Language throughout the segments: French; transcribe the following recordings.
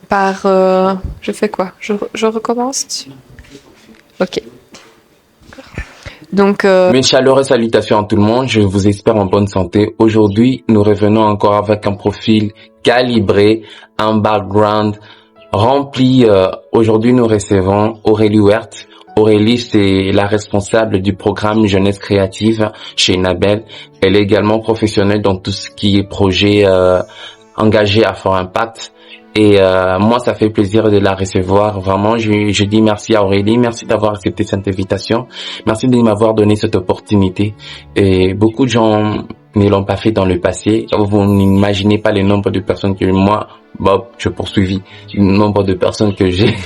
par... je fais quoi? Je recommence? Ok. Donc, Mes chaleureuses salutations à tout le monde, je vous espère en bonne santé. Aujourd'hui, nous revenons encore avec un profil calibré, un background rempli. Aujourd'hui, nous recevons Aurélie Huert. Aurélie, c'est la responsable du programme Jeunesse Créative chez Enabel. Elle est également professionnelle dans tout ce qui est projet engagé à fort impact. Et moi, ça fait plaisir de la recevoir. Vraiment, je dis merci à Aurélie. Merci d'avoir accepté cette invitation. Merci de m'avoir donné cette opportunité. Et beaucoup de gens ne l'ont pas fait dans le passé. Vous n'imaginez pas le nombre de personnes que moi, Bob, je poursuivis, le nombre de personnes que j'ai.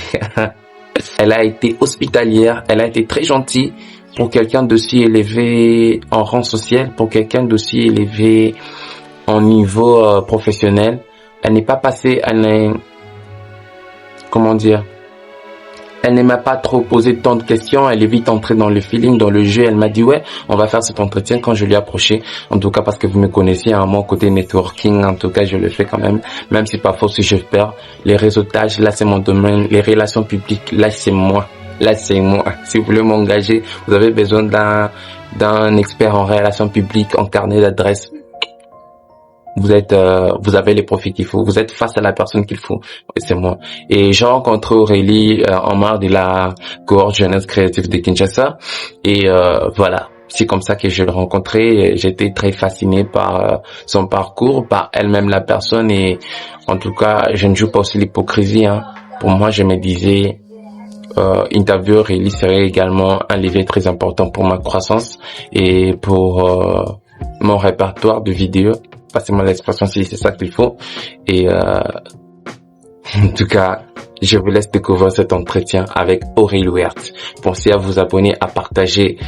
Elle a été hospitalière. Elle a été très gentille pour quelqu'un d'aussi élevé en rang social, pour quelqu'un d'aussi élevé en niveau professionnel. Elle n'est pas passée, elle ne m'a pas trop posé tant de questions, elle est vite entrée dans le feeling, dans le jeu, elle m'a dit ouais, on va faire cet entretien quand je lui ai approché, en tout cas parce que vous me connaissez, à mon côté networking, en tout cas je le fais quand même si parfois si je perds, les réseautages, là c'est mon domaine, les relations publiques, là c'est moi. Si vous voulez m'engager, vous avez besoin d'un expert en relations publiques, en carnet d'adresse. Vous avez les profils qu'il faut. Vous êtes face à la personne qu'il faut. C'est moi. Et j'ai rencontré Aurélie en marge de la cohorte jeunesse créative de Kinshasa. Et voilà. C'est comme ça que je l'ai rencontré. J'étais très fasciné par son parcours, par elle-même la personne. Et en tout cas, je ne joue pas aussi l'hypocrisie. Hein. Pour moi, je me disais, interviewer Aurélie serait également un levier très important pour ma croissance et pour mon répertoire de vidéos. Passez-moi l'expression si c'est ça qu'il faut. Et en tout cas, je vous laisse découvrir cet entretien avec Aurélie Huert. Pensez à vous abonner, à partager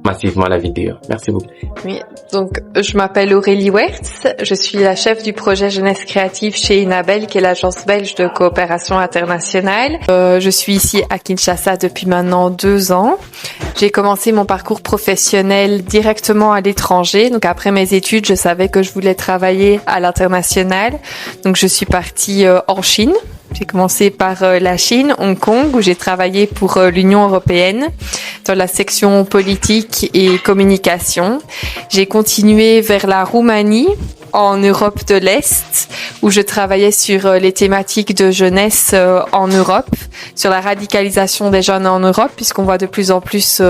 massivement la vidéo. Merci beaucoup. oui, donc je m'appelle Aurélie Huert, je suis la chef du projet Jeunesse Créative chez Enabel, qui est l'agence belge de coopération internationale. Je suis ici à Kinshasa depuis maintenant 2 ans. J'ai commencé mon parcours professionnel directement à l'étranger. Donc après mes études, je savais que je voulais travailler à l'international. Donc je suis partie en Chine. J'ai commencé par la Chine, Hong Kong, où j'ai travaillé pour l'Union européenne dans la section politique et communication. J'ai continué vers la Roumanie, en Europe de l'Est, où je travaillais sur les thématiques de jeunesse en Europe, sur la radicalisation des jeunes en Europe, puisqu'on voit de plus en plus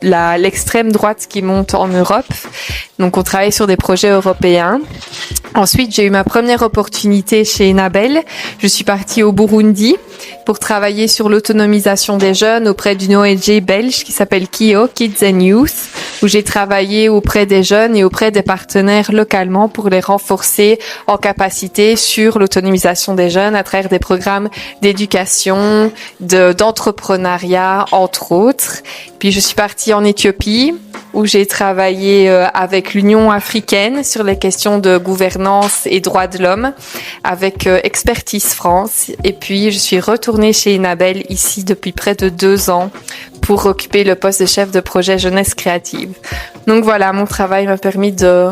l'extrême droite qui monte en Europe. Donc on travaille sur des projets européens. Ensuite, j'ai eu ma première opportunité chez Enabel. Je suis partie au Burundi pour travailler sur l'autonomisation des jeunes auprès d'une ONG belge qui s'appelle KIO, Kids and Youth, où j'ai travaillé auprès des jeunes et auprès des partenaires localement pour les renforcer en capacité sur l'autonomisation des jeunes à travers des programmes d'éducation, d'entrepreneuriat, entre autres. Puis je suis partie en Éthiopie, où j'ai travaillé avec l'Union africaine sur les questions de gouvernance et droits de l'homme, avec Expertise France. Et puis, je suis retournée chez Enabel ici depuis près de 2 ans pour occuper le poste de chef de projet jeunesse créative. Donc voilà, mon travail m'a permis de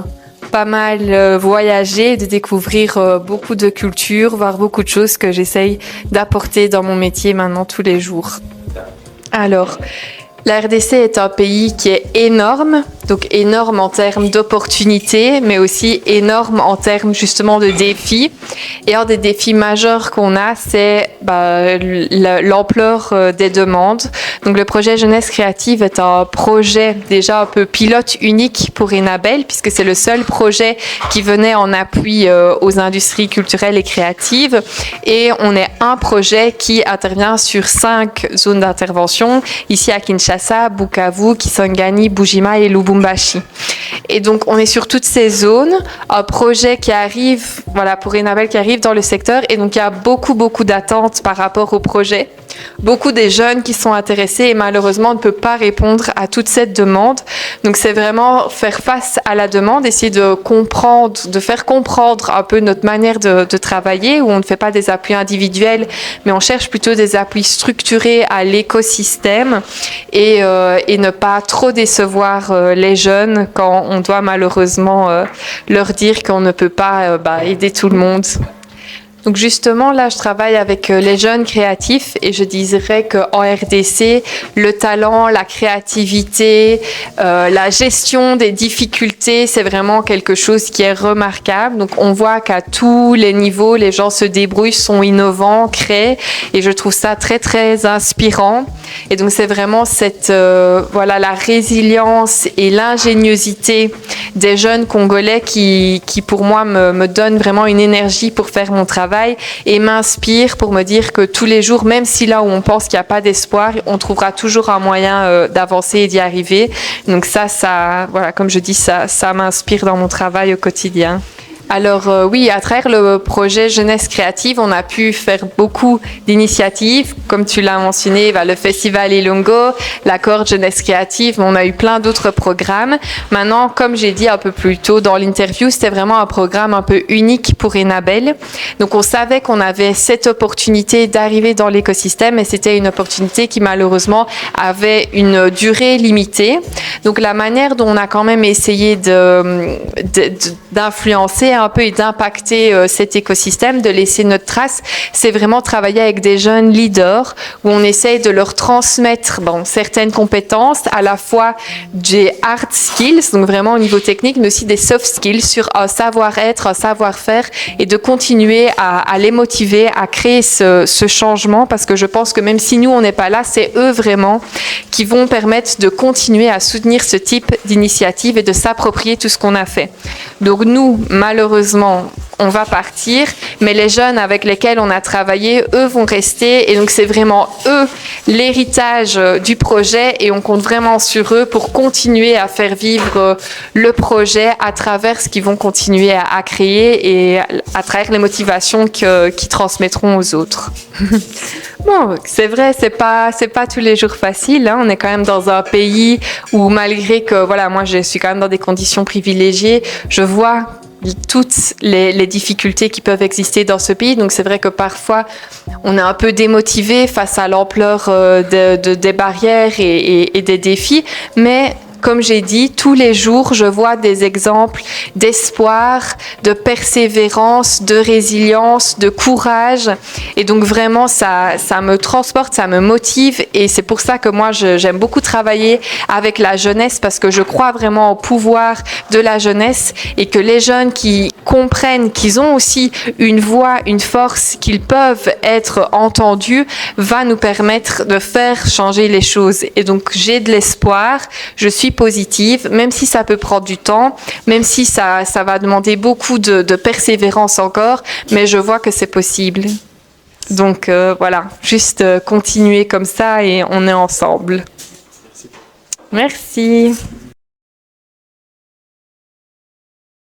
pas mal voyager, de découvrir beaucoup de cultures, voir beaucoup de choses que j'essaye d'apporter dans mon métier maintenant tous les jours. Alors, la RDC est un pays qui est énorme, donc énorme en termes d'opportunités, mais aussi énorme en termes justement de défis. Et un des défis majeurs qu'on a, c'est l'ampleur des demandes. Donc le projet Jeunesse Créative est un projet déjà un peu pilote unique pour Enabel, puisque c'est le seul projet qui venait en appui aux industries culturelles et créatives. Et on est un projet qui intervient sur 5 zones d'intervention, ici à Kinshasa, Bukavu, Kisangani, Bujima et Lubumbashi. Et donc, on est sur toutes ces zones, un projet qui arrive, voilà, pour Enabel qui arrive dans le secteur. Et donc, il y a beaucoup d'attentes par rapport au projet. Beaucoup des jeunes qui sont intéressés et malheureusement, on ne peut pas répondre à toute cette demande. Donc, c'est vraiment faire face à la demande, essayer de comprendre, de faire comprendre un peu notre manière de travailler, où on ne fait pas des appuis individuels, mais on cherche plutôt des appuis structurés à l'écosystème et ne pas trop décevoir les jeunes quand on doit malheureusement leur dire qu'on ne peut pas aider tout le monde. Donc justement, là, je travaille avec les jeunes créatifs et je dirais qu'en RDC, le talent, la créativité, la gestion des difficultés, c'est vraiment quelque chose qui est remarquable. Donc on voit qu'à tous les niveaux, les gens se débrouillent, sont innovants, créent et je trouve ça très, très inspirant. Et donc c'est vraiment cette, voilà, la résilience et l'ingéniosité des jeunes Congolais qui pour moi me donne vraiment une énergie pour faire mon travail et m'inspire pour me dire que tous les jours, même si là où on pense qu'il n'y a pas d'espoir, on trouvera toujours un moyen d'avancer et d'y arriver. Donc ça, voilà, comme je dis, ça m'inspire dans mon travail au quotidien. Alors oui, à travers le projet Jeunesse créative, on a pu faire beaucoup d'initiatives. Comme tu l'as mentionné, le Festival Ilongo, la Cohorte Jeunesse créative, mais on a eu plein d'autres programmes. Maintenant, comme j'ai dit un peu plus tôt dans l'interview, c'était vraiment un programme un peu unique pour Enabel. Donc on savait qu'on avait cette opportunité d'arriver dans l'écosystème et c'était une opportunité qui malheureusement avait une durée limitée. Donc la manière dont on a quand même essayé d'influencer un peu et d'impacter cet écosystème, de laisser notre trace, c'est vraiment travailler avec des jeunes leaders où on essaye de leur transmettre certaines compétences, à la fois des hard skills, donc vraiment au niveau technique, mais aussi des soft skills sur un savoir-être, un savoir-faire et de continuer à les motiver à créer ce changement parce que je pense que même si nous on n'est pas là, c'est eux vraiment qui vont permettre de continuer à soutenir ce type d'initiative et de s'approprier tout ce qu'on a fait. Donc nous, malheureusement, on va partir, mais les jeunes avec lesquels on a travaillé, eux vont rester et donc c'est vraiment eux l'héritage du projet et on compte vraiment sur eux pour continuer à faire vivre le projet à travers ce qu'ils vont continuer à créer et à travers les motivations qu'ils transmettront aux autres. Bon, c'est vrai, c'est pas tous les jours facile, hein. On est quand même dans un pays où malgré que, voilà, moi je suis quand même dans des conditions privilégiées, je vois toutes les difficultés qui peuvent exister dans ce pays. Donc c'est vrai que parfois on est un peu démotivé face à l'ampleur des barrières et des défis, mais comme j'ai dit, tous les jours, je vois des exemples d'espoir, de persévérance, de résilience, de courage. Et donc vraiment, ça me transporte, ça me motive. Et c'est pour ça que moi, j'aime beaucoup travailler avec la jeunesse parce que je crois vraiment au pouvoir de la jeunesse et que les jeunes qui comprennent qu'ils ont aussi une voix, une force, qu'ils peuvent être entendus, va nous permettre de faire changer les choses. Et donc, j'ai de l'espoir. Je suis positive, même si ça peut prendre du temps, même si ça va demander beaucoup de persévérance encore, mais je vois que c'est possible. Donc voilà, juste continuer comme ça et on est ensemble. Merci.